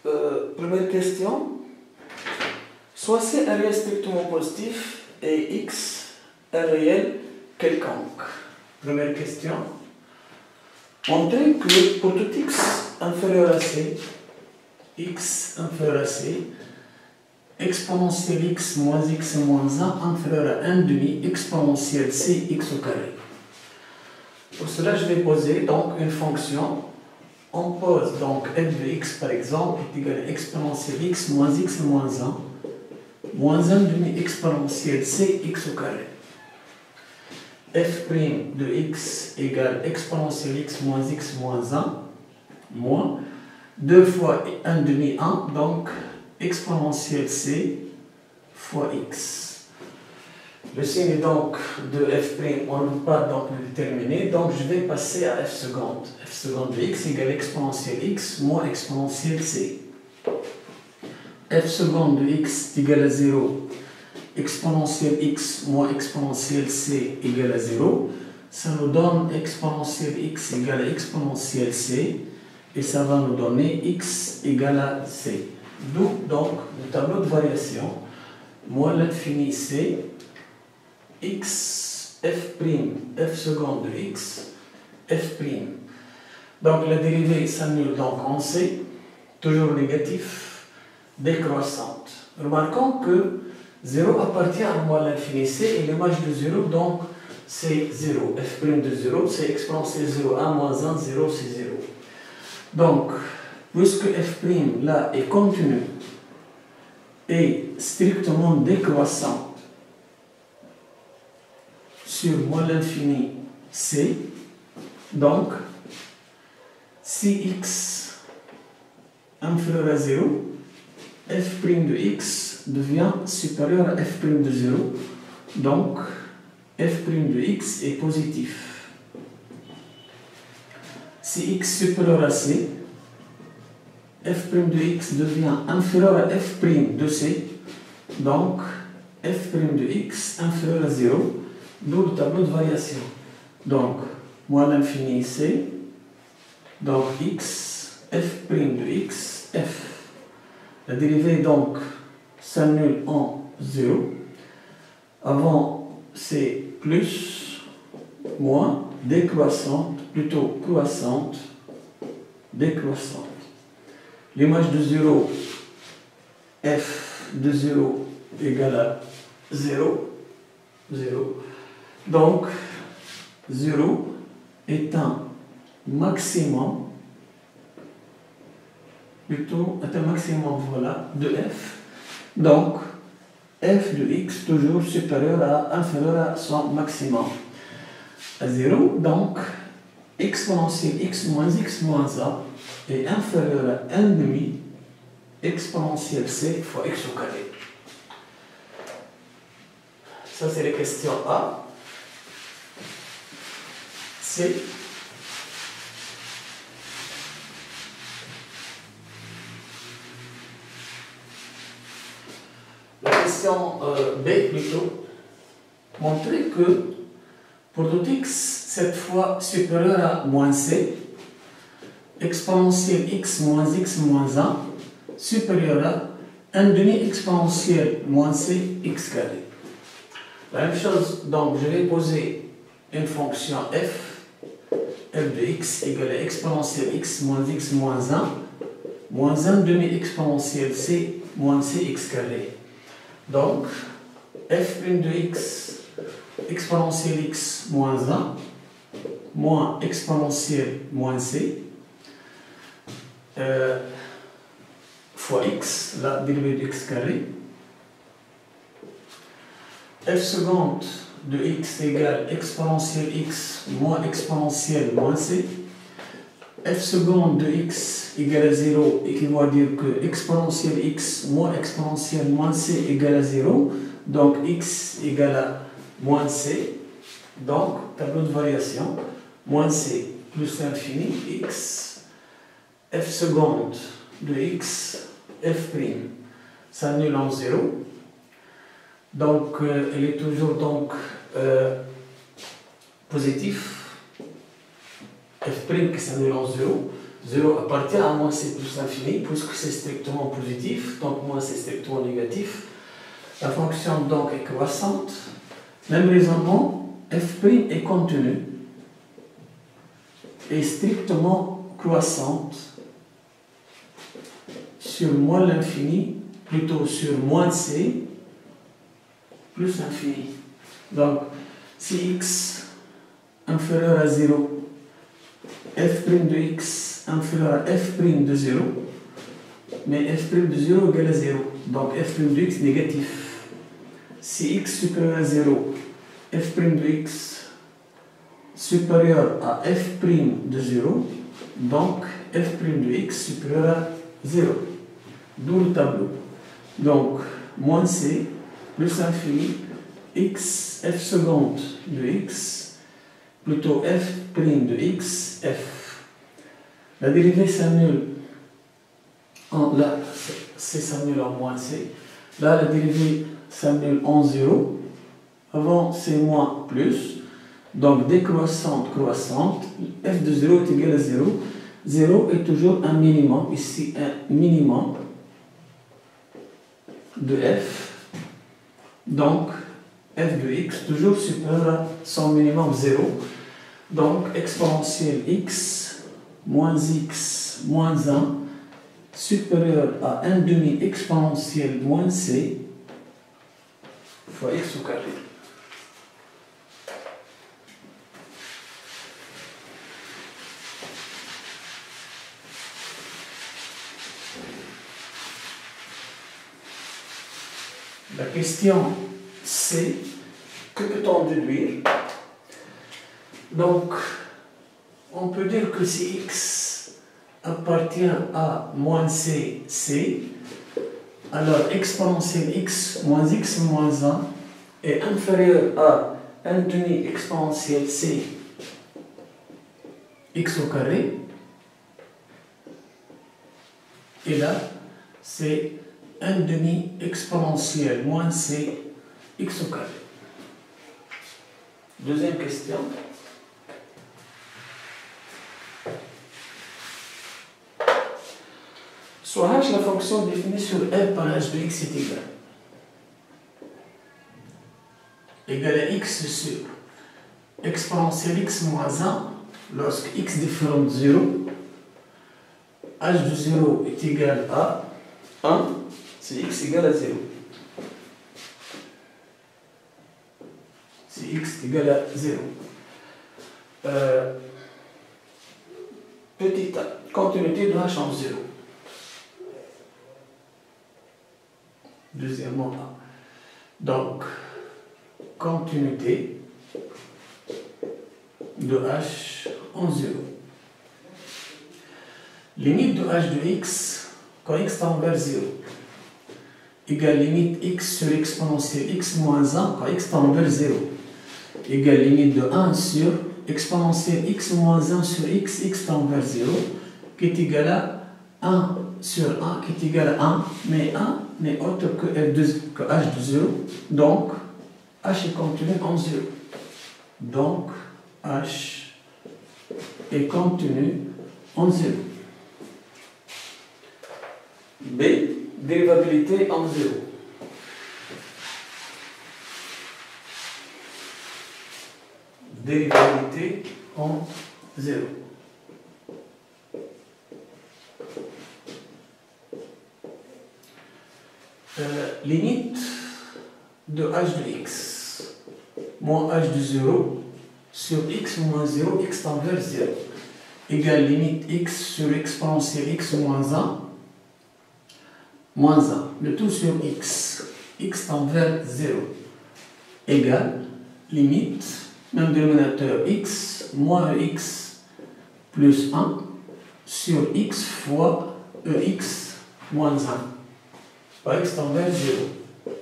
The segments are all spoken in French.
Première question. Soit C un réel strictement positif et X un réel quelconque. Première question. Montrez que pour tout X inférieur à C, X inférieur à C, exponentielle X moins 1 inférieur à 1 demi exponentielle C X au carré. Pour cela, je vais poser donc une fonction. On pose donc f de x par exemple est égal à exponentielle x moins 1 moins 1 demi exponentielle c x au carré. F' de x égale exponentielle x moins 1 moins 2 fois 1 demi 1 donc exponentielle c fois x. Le signe donc de f', on ne peut pas donc le déterminer, donc je vais passer à f seconde. F seconde de x égale exponentielle x moins exponentielle c. F seconde de x égale à 0, exponentielle x moins exponentielle c égale à 0. Ça nous donne exponentielle x égale à exponentielle c, et ça va nous donner x égale à c. D'où donc le tableau de variation, moins l'infini c, x, f' seconde de x, f'. Donc la dérivée s'annule donc en c, toujours négatif, décroissante. Remarquons que 0 appartient à moins l'infini c et l'image de 0 donc c'est 0. F' de 0 c'est exponentielle 0, 1 moins 1, 0 c'est 0. Donc puisque f' là est continu et strictement décroissant sur moins l'infini c, donc si x inférieur à 0, f' de x devient supérieur à f' de 0, donc f' de x est positif. Si x supérieur à c, f' de x devient inférieur à f' de c, donc f' de x inférieur à 0, d'où le tableau de variation. Donc, moins l'infini c, donc x, f' de x, f. La dérivée donc s'annule en 0. Avant c'est plus, moins, décroissante, plutôt croissante, décroissante. L'image de 0, f de 0 égale à 0, 0. Donc, 0 est un maximum, plutôt est un maximum voilà, de f. Donc, f de x toujours supérieur à, inférieur à son maximum. À 0, donc, exponentielle x moins 1 est inférieur à 1 demi exponentielle c fois x au carré. Ça, c'est les questions A. C. La question B plutôt. Montrer que pour tout x, cette fois supérieur à moins c, exponentielle x moins 1 supérieur à 1 demi exponentielle moins c x carré. La même chose, donc je vais poser une fonction f de x égale à exponentielle x moins 1 moins 1 demi exponentielle c moins c x carré. Donc, f' de x exponentielle x moins 1 moins exponentielle moins c fois x, la dérivée de x carré. F seconde de x égale exponentielle x moins exponentielle moins c. F seconde de x égale à 0 équivaut à dire que exponentielle x moins exponentielle moins c égale à 0. Donc x égale à moins c. Donc, tableau de variation, moins c plus l'infini x. F seconde de x, f', s'annule en 0. Donc, elle est toujours donc positif. F' qui s'annule en 0. 0 appartient à moins c plus l'infini, puisque c'est strictement positif, donc moins c'est strictement négatif. La fonction donc est croissante. Même raisonnement, f' est continue, est strictement croissante sur moins l'infini, plutôt sur moins c plus l'infini. Donc, si x inférieur à 0, f' de x inférieur à f' de 0, mais f' de 0 égale à 0, donc f' de x négatif. Si x supérieur à 0, f' de x supérieur à f' de 0, donc f' de x supérieur à 0. D'où le tableau. Donc, moins c plus l'infini, x, f seconde de x, plutôt f' de x, f. La dérivée s'annule là, c s'annule en moins c. Là, la dérivée s'annule en 0. Avant, c'est moins plus. Donc, décroissante, croissante, f de 0 est égal à 0. 0 est toujours un minimum. Ici, un minimum de f. Donc, f de x toujours supérieur à son minimum 0. Donc, exponentielle x moins 1 supérieur à 1 demi exponentielle moins c fois x au carré. La question C, que peut-on déduire? Donc, on peut dire que si x appartient à moins c, alors exponentielle x moins 1 est inférieur à 1 demi exponentielle c x au carré. Et là, c'est 1 demi exponentielle moins c x au carré. Deuxième question. Soit h, la fonction définie sur f par h de x est égale à x sur exponentielle x moins 1 lorsque x différent de 0. h de 0 est égal à 1 si x égale à 0. Si x est égal à 0. Petit a, continuité de h en 0. Deuxièmement a. Donc, continuité de h en 0. Limite de h de x quand x tend vers 0 égale limite x sur exponentielle x moins 1 quand x tend vers 0 égale limite de 1 sur exponentielle x moins 1 sur x, x tend vers 0 qui est égal à 1 sur 1 qui est égal à 1, mais 1 n'est autre que h de 0, donc h est contenu en 0. Donc h est contenu en 0. B, dérivabilité en 0. Dérivabilité en 0. Limite de h de x moins h de 0 sur x moins 0, x tend vers 0 égale limite x sur exponentielle x moins 1 moins 1, le tout sur x, x tend vers 0 égale limite, même dénominateur x moins ex plus 1 sur x fois ex moins 1. Par x tend vers 0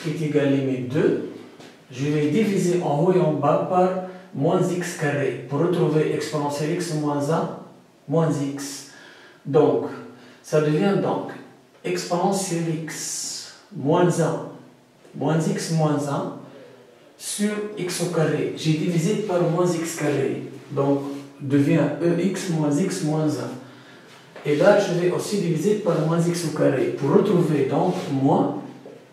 qui est égal limite 2. Je vais diviser en haut et en bas par moins x carré pour retrouver exponentielle x moins 1 moins x. Donc, ça devient donc exponentielle x moins 1 moins x moins 1 sur x au carré. J'ai divisé par moins x carré. Donc, devient EX moins X moins 1. Et là, je vais aussi diviser par moins X au carré pour retrouver donc moins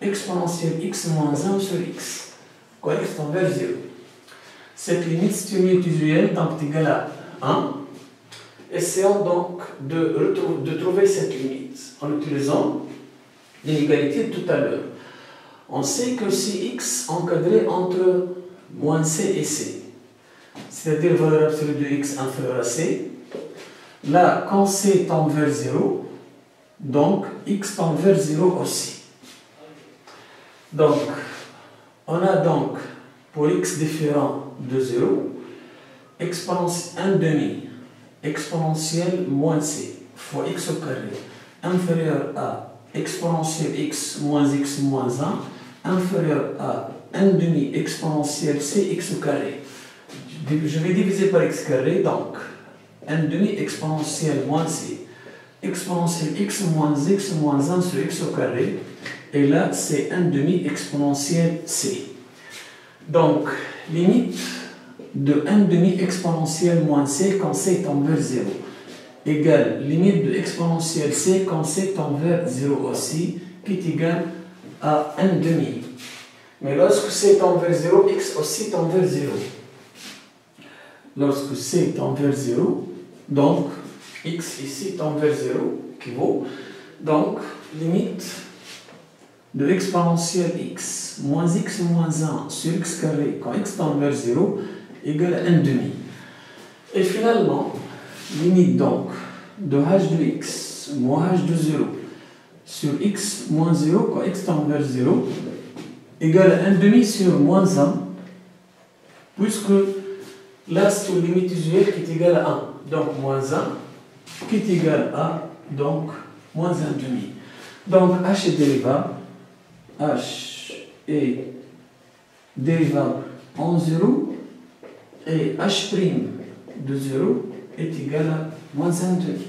exponentielle X moins 1 sur X, quand X tend vers 0. Cette limite, c'est une limite usuelle, donc est égale à 1. Essayons donc de trouver cette limite en utilisant l'inégalité de tout à l'heure. On sait que si X encadré entre moins C et C, c'est-à-dire valeur absolue de X inférieure à C, là, quand C tend vers 0, donc X tend vers 0 aussi. Donc, on a donc, pour X différent de 0, exponentielle 1 demi, exponentielle moins C, fois X au carré, inférieur à exponentielle X moins 1, inférieur à 1 demi exponentielle C X au carré. Je vais diviser par X carré, donc 1 demi exponentielle moins C, exponentielle X moins 1 sur X au carré, et là c'est 1 demi exponentielle C. Donc, limite de 1 demi exponentielle moins C quand C tend vers 0 égale limite de exponentielle C quand C tend vers 0 aussi, qui est égal à 1 demi. Mais lorsque C tend vers 0, X aussi tend vers 0. Lorsque C tend vers 0, donc X ici tend vers 0, qui vaut donc limite de exponentielle X moins 1 sur X carré quand X tend vers 0 égale à 1 demi. Et finalement, limite donc de h de X moins h de 0 sur X moins 0 quand X tend vers 0 égale à 1 demi sur moins 1, puisque là c'est une limite usuelle qui est égale à 1. Donc moins 1 qui est égal à donc moins 1 demi. Donc h est dérivable. H est dérivable en 0 et h' de 0 est égal à moins 1 demi.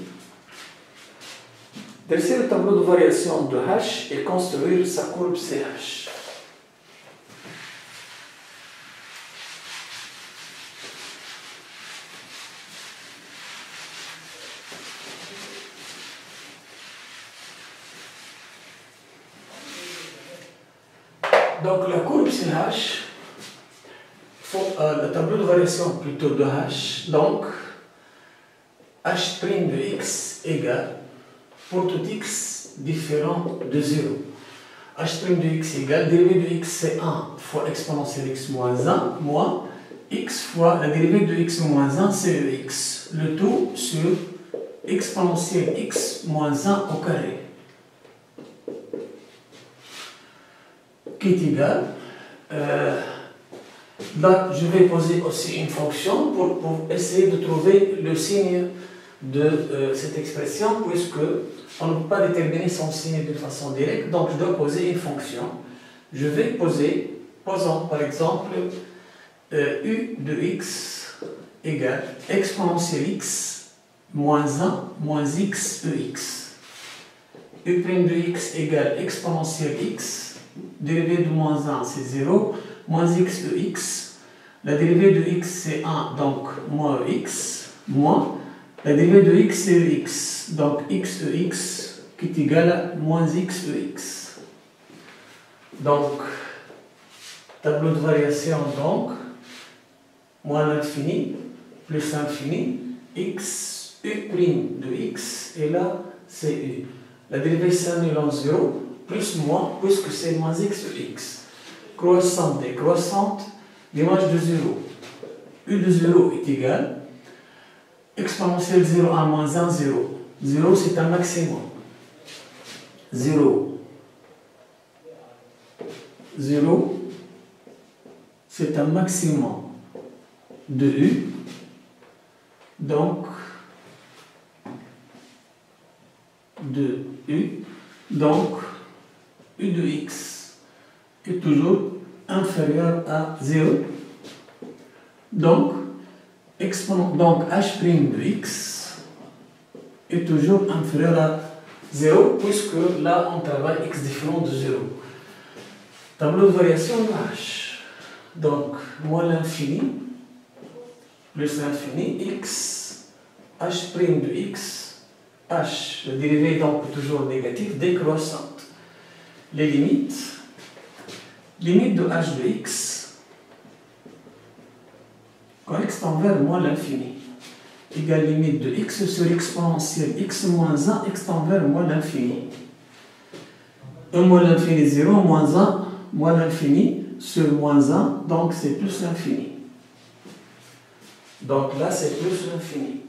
Dresser le tableau de variation de h et construire sa courbe CH. Donc la courbe CH, le tableau de variation plutôt de h, donc h' de x égale, pour tout x différent de 0. h' de x égale, dérivée de x c'est 1 fois exponentielle x moins 1, moins x fois la dérivée de x moins 1 c'est x. Le tout sur exponentielle x moins 1 au carré. Qui est égal. Là, je vais poser aussi une fonction pour essayer de trouver le signe de cette expression, puisque on ne peut pas déterminer son signe de façon directe, donc je dois poser une fonction. Je vais posons par exemple u de x égale exponentielle x moins 1 moins x ex. U' de x égale exponentielle x, dérivée de moins 1 c'est 0, moins x de x, la dérivée de x c'est 1, donc moins x, moins la dérivée de x c'est x, donc x de x qui est égal à moins x de x. Donc, tableau de variation donc, moins l'infini, plus l'infini, x, u' de x, et là c'est u. La dérivée s'annule en 0, plus moins, puisque c'est moins x de x. Croissante décroissante, l'image de 0. U de 0 est égal, exponentielle 0 à moins 1, 0. 0 c'est un maximum. 0. 0 c'est un maximum de u. Donc, de u. Donc, u de x est toujours inférieur à 0. Donc, h' de x est toujours inférieur à 0, puisque là on travaille x différent de 0. Tableau de variation de h. Donc, moins l'infini plus l'infini, x, h' de x, h, le dérivé est donc toujours négatif, décroissante. Les limites, limite de h de x, quand x tend vers moins l'infini, égale limite de x sur exponentielle x moins 1, x tend vers moins l'infini. 1 moins l'infini, 0, moins 1, moins l'infini, sur moins 1, donc c'est plus l'infini. Donc là, c'est plus l'infini.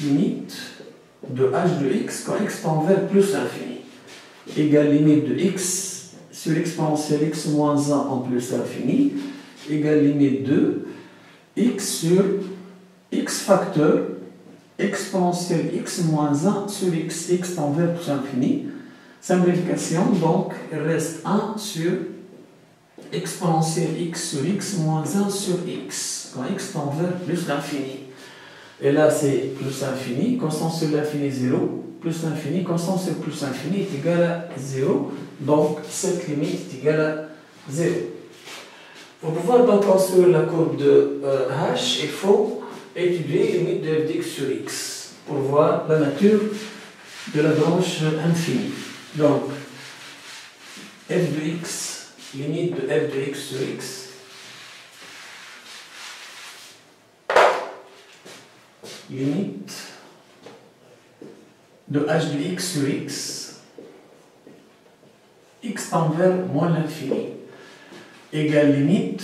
Limite de h de x quand x tend vers plus l'infini. Égale limite de x sur exponentielle x moins 1 en plus l'infini. Égale limite de x sur x facteur exponentielle x moins 1 sur x, x tend vers plus l'infini. Simplification, donc il reste 1 sur exponentielle x sur x moins 1 sur x, quand x tend vers plus l'infini. Et là c'est plus l'infini, constant sur l'infini 0, plus l'infini, constant sur plus l'infini est égal à 0, donc cette limite est égale à 0. Pour pouvoir donc construire la courbe de h, il faut étudier limite de f de x sur x, pour voir la nature de la branche infinie. Donc, f de x, limite de f de x sur x, limite de h de x sur x, x tend vers moins l'infini, égale limite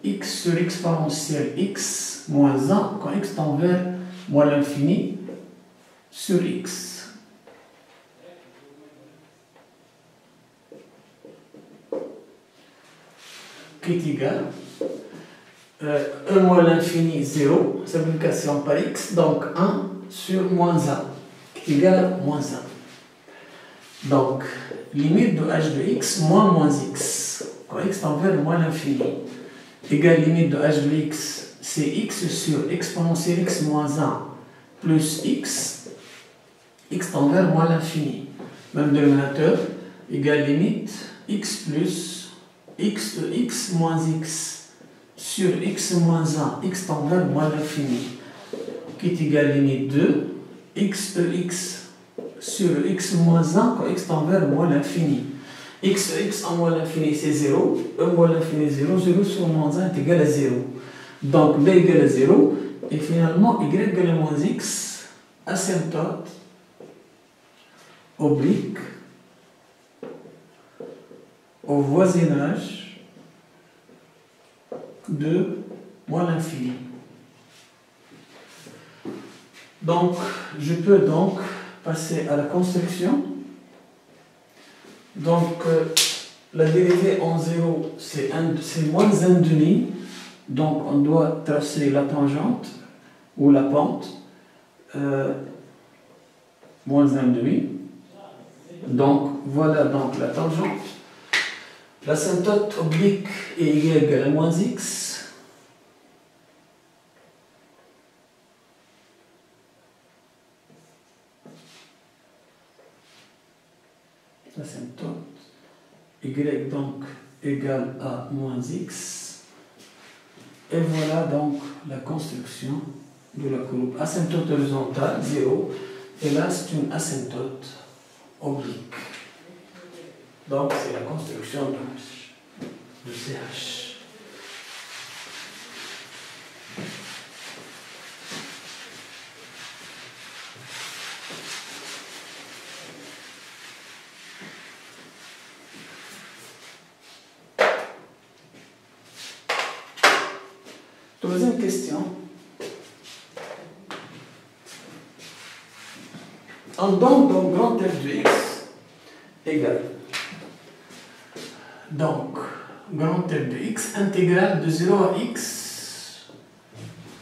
x sur exponentielle x moins 1 quand x tend vers moins l'infini sur x. Qui est égal 1 moins l'infini 0, simplification par x, donc 1 sur moins 1, qui est égal à moins 1. Donc, limite de h de x moins x, quand x tend vers moins l'infini, égale limite de h de x, c'est x sur exponentielle x moins 1 plus x, x tend vers moins l'infini. Même dénominateur, égale limite x plus x de x moins x sur x moins 1, x tend vers moins l'infini, qui est égal limite de x de x sur x moins 1 quand x tend vers moins l'infini. X de x en moins l'infini c'est 0, 1 moins l'infini 0, 0 sur moins 1 est égal à 0. Donc b égale à 0, et finalement y égale à moins x, asymptote, oblique, au voisinage de moins l'infini. Donc, je peux donc passer à la construction. Donc, la dérivée en 0, c'est moins 1,5. Donc, on doit tracer la tangente ou la pente. Moins 1,5. Donc, voilà donc la tangente. L'asymptote oblique est égale à moins x. L'asymptote y donc égale à moins x. Et voilà donc la construction de la courbe. Asymptote horizontale, 0. Et là, c'est une asymptote oblique. Donc, c'est la construction de CH. Troisième question. En donc grand f de x égale. Donc, grand f de x intégrale de 0 à x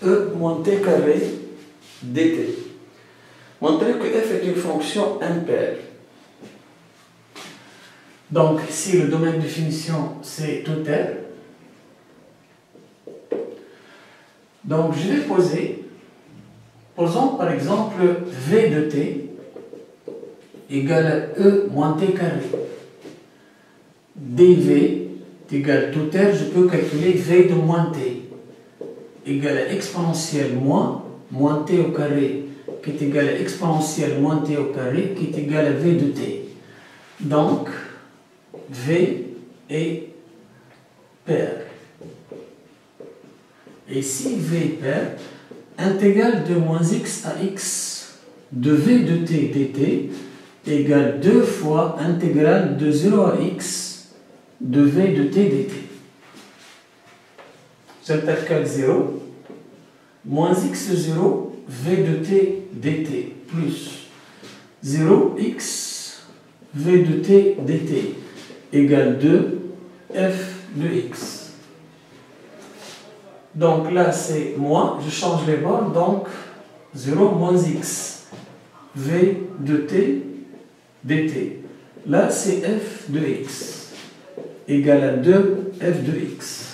e moins t carré dt. Montrer que f est une fonction impaire. Donc, ici, le domaine de définition, c'est tout R. Donc, je vais posons par exemple v de t égale à e moins t carré. dv est égal à tout R, je peux calculer v de moins t. égale à exponentielle moins t au carré qui est égal à exponentielle moins t au carré qui est égal à v de t. Donc, v est pair. Et si v est pair, intégrale de moins x à x de v de t dt égale 2 fois intégrale de 0 à x de v de t dt. J'intercale 0, moins x0 v de t dt plus 0x v de t dt égale 2 f de x. Donc là c'est moins, je change les bords, donc 0 moins x v de t dt. Là c'est f de x égale à 2 f de x.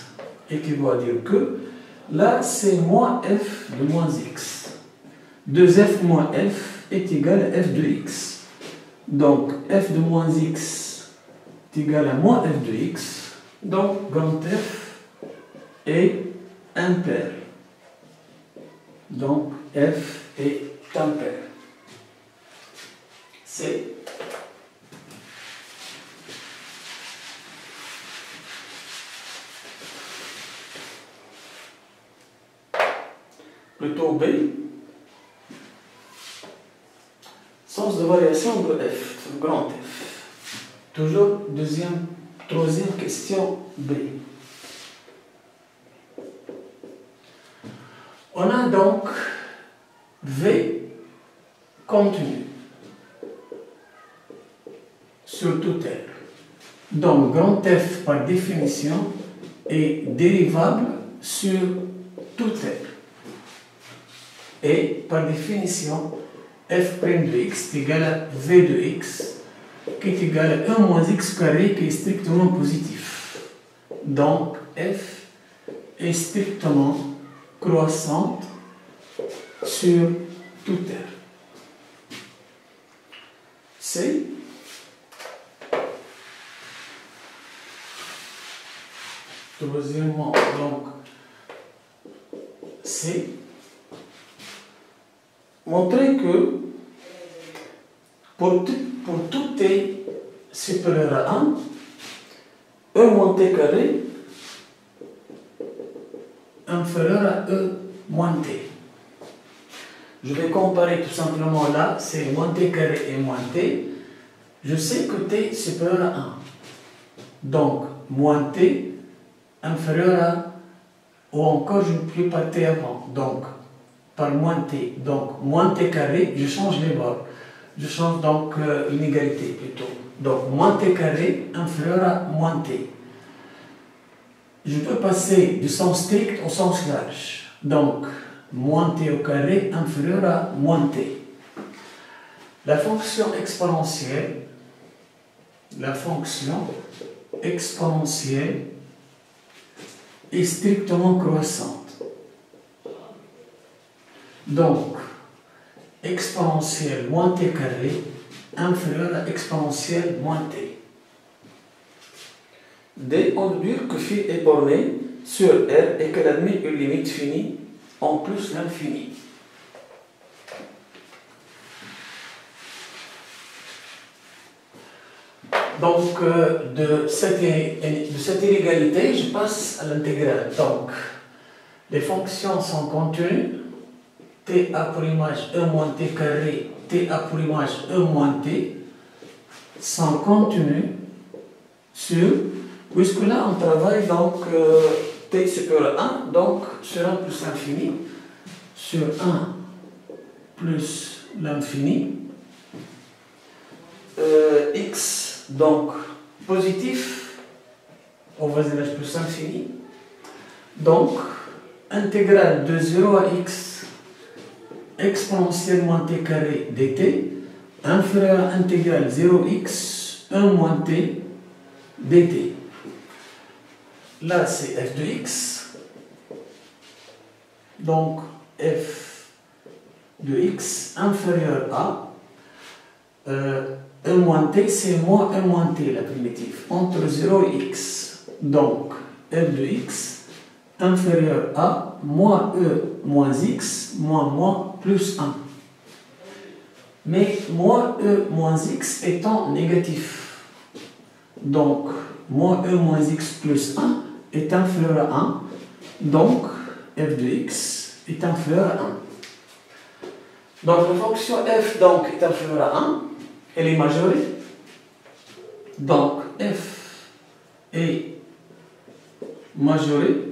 Équivaut à dire que là c'est moins f de moins x. 2f moins f est égal à f de x. Donc f de moins x est égal à moins f de x. Donc grand f est impair. Donc f est impair. C'est plutôt B, sens de variation de f, de grand F. Toujours troisième question B. On a donc V contenu sur toute R. Donc grand F par définition est dérivable sur toute R. Et par définition, f' de x est égal à v de x qui est égal à 1 moins x carré qui est strictement positif. Donc f est strictement croissante sur toute R. C. Troisièmement, donc C. Montrer que pour tout t supérieur à 1, e moins t carré inférieur à e moins t. Je vais comparer tout simplement là, c'est moins t carré et moins t. Je sais que t supérieur à 1. Donc, moins t inférieur à, ou encore je ne peux pas t avant. Donc, par moins t. Donc, moins t carré, je change les bords. Je change donc l'inégalité plutôt. Donc, moins t carré inférieur à moins t. Je peux passer du sens strict au sens large. Donc, moins t au carré inférieur à moins t. La fonction exponentielle est strictement croissante. Donc, exponentielle moins t carré inférieur à exponentielle moins t. D, on veut dire que phi est borné sur R et qu'elle admet une limite finie en plus l'infini. Donc, de cette inégalité, je passe à l'intégrale. Donc, les fonctions sont contenues. T a pour image 1 moins t carré, T a pour image 1 moins t, sont contenues sur, puisque là on travaille donc t supérieur à 1, donc sur 1 plus l'infini, sur 1 plus l'infini, x donc positif au voisinage plus l'infini, donc intégrale de 0 à x exponentielle moins t carré dt inférieur à intégrale 0x 1 moins t dt. Là c'est f de x. Donc f de x inférieur à 1 moins t, c'est moins 1 moins t la primitive, entre 0 et x. Donc f de x inférieur à moins e moins x moins plus 1. Mais moins e moins x étant négatif. Donc, moins e moins x plus 1 est inférieur à 1. Donc, f de x est inférieur à 1. Donc, la fonction f donc, est inférieure à 1. Elle est majorée. Donc, f est majorée.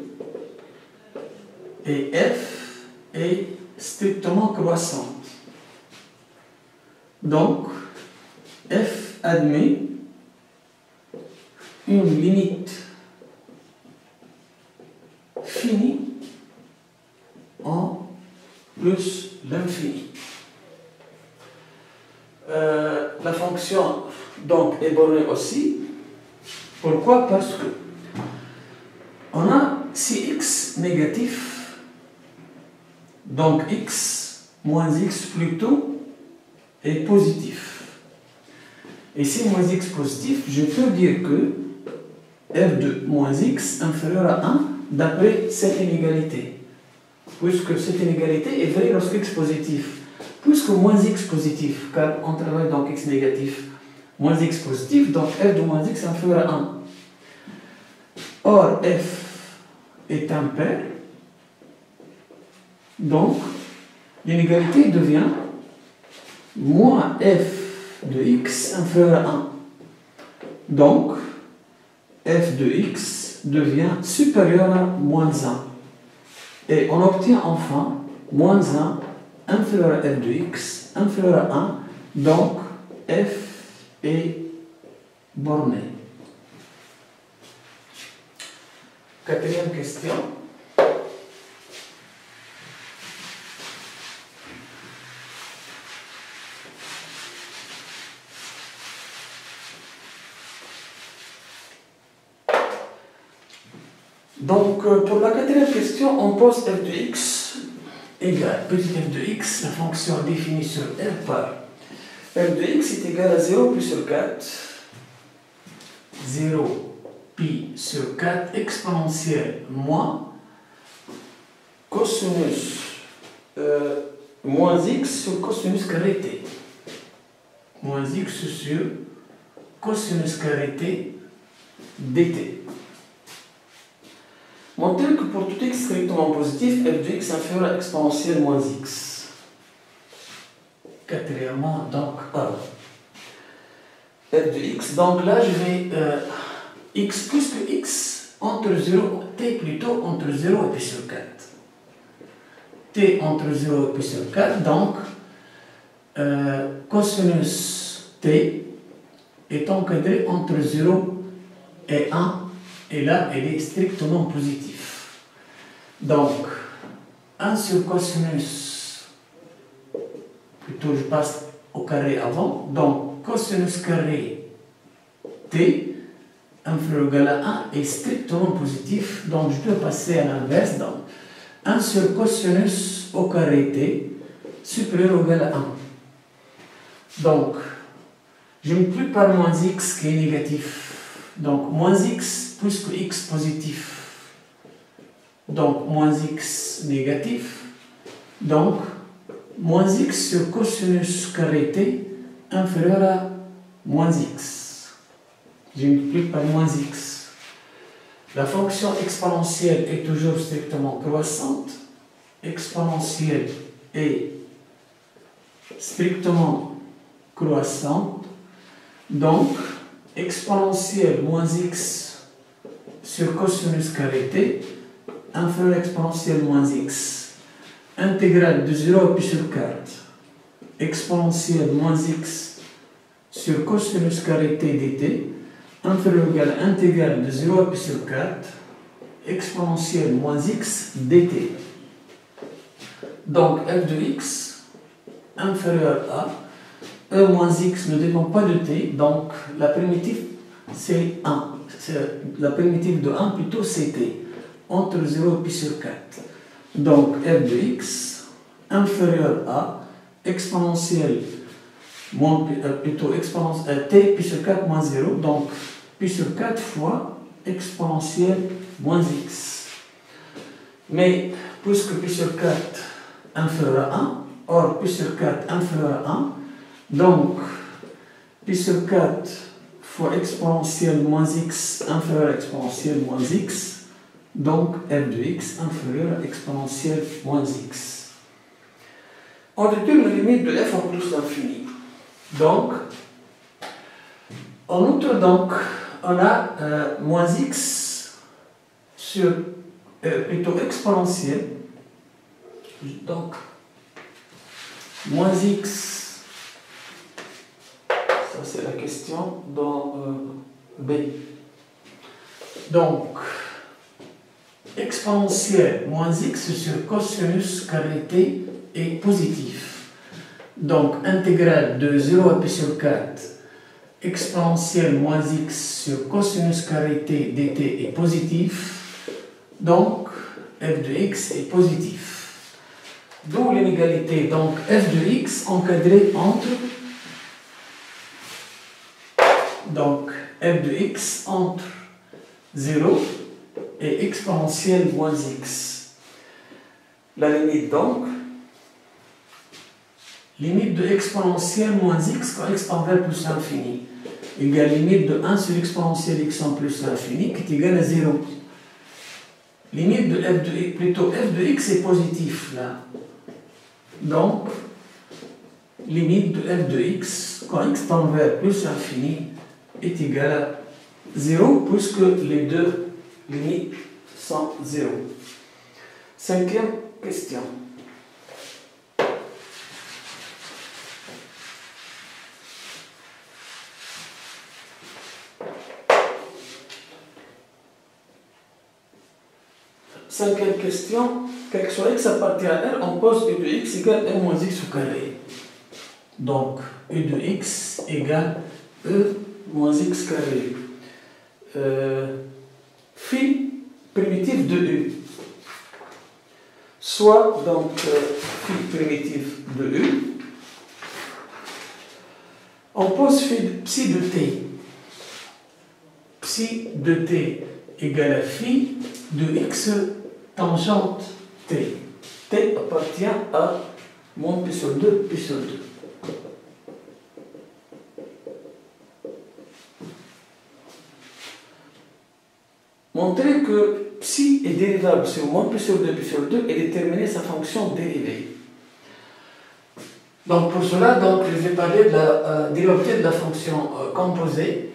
Et f est strictement croissante. Donc, f admet une limite finie en plus l'infini. La fonction donc est bornée aussi. Pourquoi? Parce que on a si x négatif, donc x moins x plutôt est positif. Et si moins x positif, je peux dire que f de moins x inférieur à 1 d'après cette inégalité. Puisque cette inégalité est vraie lorsque x positif. Puisque moins x positif, car on travaille donc x négatif, moins x positif, donc f de moins x inférieur à 1. Or, f est impair, donc l'inégalité devient moins f de x inférieur à 1. Donc, f de x devient supérieur à moins 1. Et on obtient enfin moins 1 inférieur à f de x inférieur à 1. Donc, f est borné. Quatrième question. Donc, pour la quatrième question, on pose f de x égale petit f de x, la fonction définie sur r par f de x est égal à 0 pi sur 4, 0 pi sur 4 exponentielle moins cosinus moins x sur cosinus carré t. Moins x sur cosinus carré t dt. Montrez que pour tout x strictement positif, f de x inférieur à exponentielle moins x. Quatrièmement, donc, f de x. Donc là, je vais x plus que x entre 0, t plutôt entre 0 et pi sur 4. T entre 0 et pi sur 4, donc cosinus t est encadré entre 0 et 1. Et là, elle est strictement positive. Donc, 1 sur cosinus, plutôt je passe au carré avant, donc cosinus carré t inférieur ou égal à 1 est strictement positif, donc je peux passer à l'inverse, donc 1 sur cosinus au carré t supérieur ou égal à 1. Donc, je multiplie par moins x qui est négatif. Donc, moins x plus que x positif. Donc, moins x négatif. Donc, moins x sur cosinus carré t inférieur à moins x. Je multiplie par moins x. La fonction exponentielle est toujours strictement croissante. Exponentielle est strictement croissante. Donc, exponentielle moins x sur cosinus carré t inférieur à exponentielle moins x intégrale de 0 à pi sur 4 exponentielle moins x sur cosinus carré t dt inférieur ou égal à intégrale de 0 à pi sur 4 exponentielle moins x dt. Donc f de x inférieur à e moins x ne dépend pas de t, donc la primitive c'est 1. La primitive de 1 plutôt c'est t, entre 0 et pi sur 4. Donc f de x inférieur à exponentielle, plutôt exponentielle t pi sur 4 moins 0, donc pi sur 4 fois exponentielle moins x. Mais puisque pi sur 4 inférieur à 1, or pi sur 4 inférieur à 1, donc pi sur 4 fois exponentielle moins x inférieur à exponentielle moins x, donc f de x inférieur à exponentielle moins x. On détermine la limite de f en plus l'infini. Donc, en outre, donc, on a moins x sur plutôt exponentielle. Donc, moins x, ça c'est la question dans B. Donc, exponentielle moins x sur cosinus carré t est positif. Donc, intégrale de 0 à pi sur 4, exponentielle moins x sur cosinus carré t dt est positif. Donc, f de x est positif. D'où l'inégalité. Donc, f de x encadré entre f de x entre 0 et exponentielle moins x. La limite donc, limite de exponentielle moins x quand x tend vers plus l'infini, égale limite de 1 sur exponentielle x en plus l'infini qui est égale à 0. Limite de f de x, plutôt f de x est positif là. Donc, limite de f de x quand x tend vers plus l'infini est égale à 0 puisque les deux limites sont 0. Cinquième question. Cinquième question. Quel que soit x appartient à R, on pose e de x égale e moins x au carré. Donc, e de x égale e moins x carré. Phi primitive de u. Soit donc phi primitive de u. On pose psi de t. Psi de t égale à phi de x tangente t. T appartient à moins pi sur 2, pi sur 2. Montrer que psi est dérivable sur moins pi sur 2, pi sur 2 et déterminer sa fonction dérivée. Donc pour cela, donc, je vais parler de la dérivée de la fonction composée.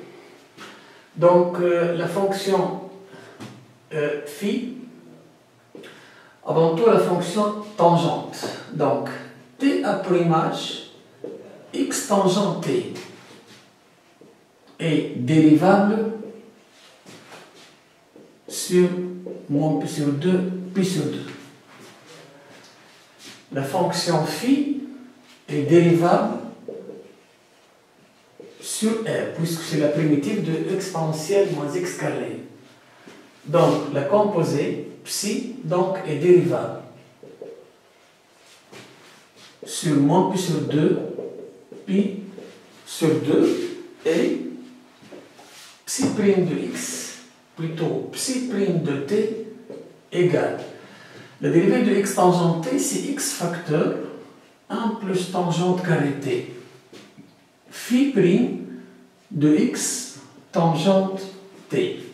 Donc la fonction phi, avant tout la fonction tangente. Donc t à primage x tangente t est dérivable sur moins pi sur 2, pi sur 2. La fonction phi est dérivable sur R, puisque c'est la primitive de exponentielle moins x carré. Donc, la composée psi donc, est dérivable sur moins pi sur 2, pi sur 2, et psi prime de x, plutôt psi prime de t, égale. La dérivée de x tangente t, c'est x facteur 1 plus tangente carré t. Phi prime de x tangente t,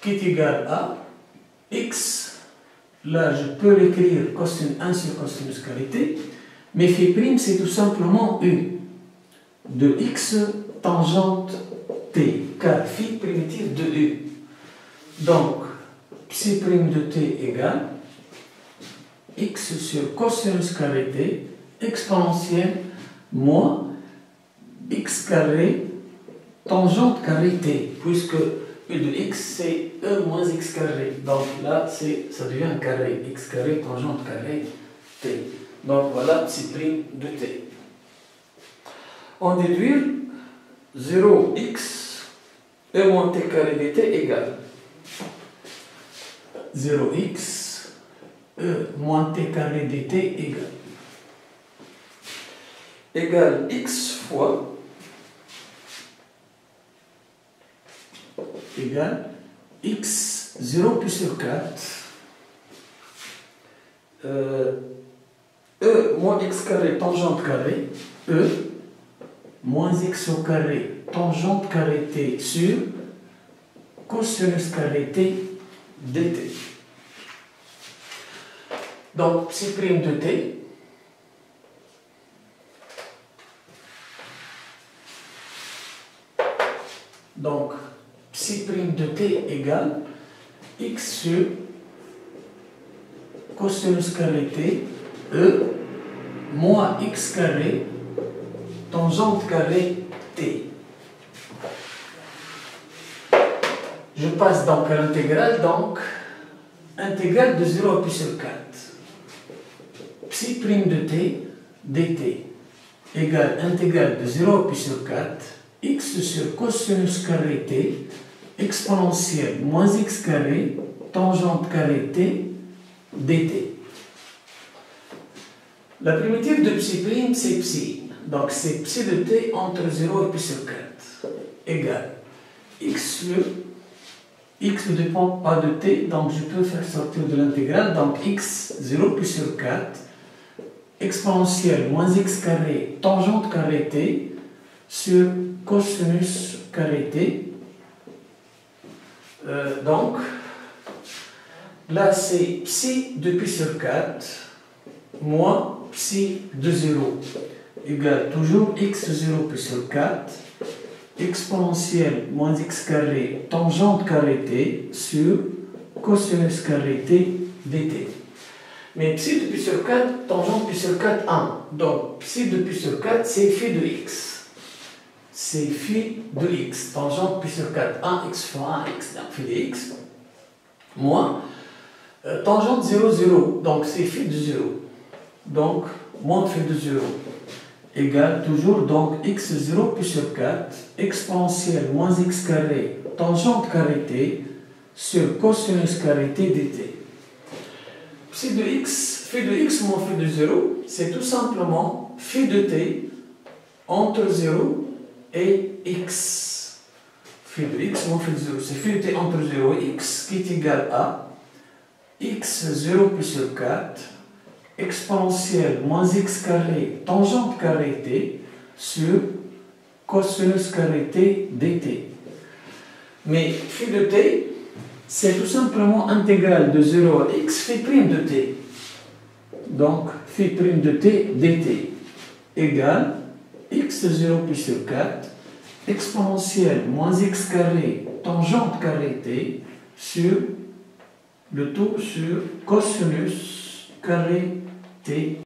qui est égal à x, là je peux l'écrire cosinus 1 sur cosinus carré t, mais phi prime c'est tout simplement u de x tangente t, car phi primitive de u. Donc, psi prime de t égale x sur cosinus carré t exponentielle moins x carré tangente carré t, puisque u de x c'est e moins x carré. Donc là, ça devient un carré, x carré tangente carré t. Donc voilà psi prime de t. On déduit 0x e moins t carré dt égale 0x e moins t carré dt égale x fois égale x 0 pi sur 4 E moins x carré tangente carré, E moins x au carré tangente carré t sur cosinus carré t dt. Donc, psi prime de t, donc psi prime de t égale x sur cosinus carré t, E, moins x carré tangente carré t. Je passe donc à l'intégrale, donc intégrale de 0 à pi sur 4. Psi prime de t dt égale intégrale de 0 à pi sur 4, x sur cosinus carré t exponentielle moins x carré tangente carré t dt. La primitive de psi prime, c'est psi. Donc, c'est psi de t entre 0 et pi sur 4 égale x sur x ne dépend pas de t, donc je peux faire sortir de l'intégrale. Donc, x 0 pi sur 4 exponentielle moins x carré tangente carré t sur cosinus carré t. Donc, là, c'est psi de pi sur 4 moins psi de 0 égale toujours x 0 pi sur 4 exponentielle moins x carré tangente carré t sur cosinus carré t dt. Mais psi de pi sur 4, tangente pi sur 4, 1. Donc, psi de pi sur 4, c'est phi de x. C'est phi de x. Tangente pi sur 4, 1 x fois 1 x. Donc, phi de x. Moins tangente 0, 0. Donc, c'est phi de 0. Donc, moins phi de 0 égale toujours donc x 0 pi sur 4 exponentielle moins x carré tangente carré t sur cosinus carré t dt. Phi de x moins phi de 0, c'est tout simplement phi de t entre 0 et x. Phi de x moins phi de 0, c'est phi de t entre 0 et x qui est égal à x 0 pi sur 4 exponentielle moins x carré tangente carré t sur cosinus carré t dt. Mais phi de t, c'est tout simplement intégrale de 0 à x phi prime de t. Donc, phi prime de t dt égale x 0 pi sur 4 exponentielle moins x carré tangente carré t sur le tout sur cosinus carré t.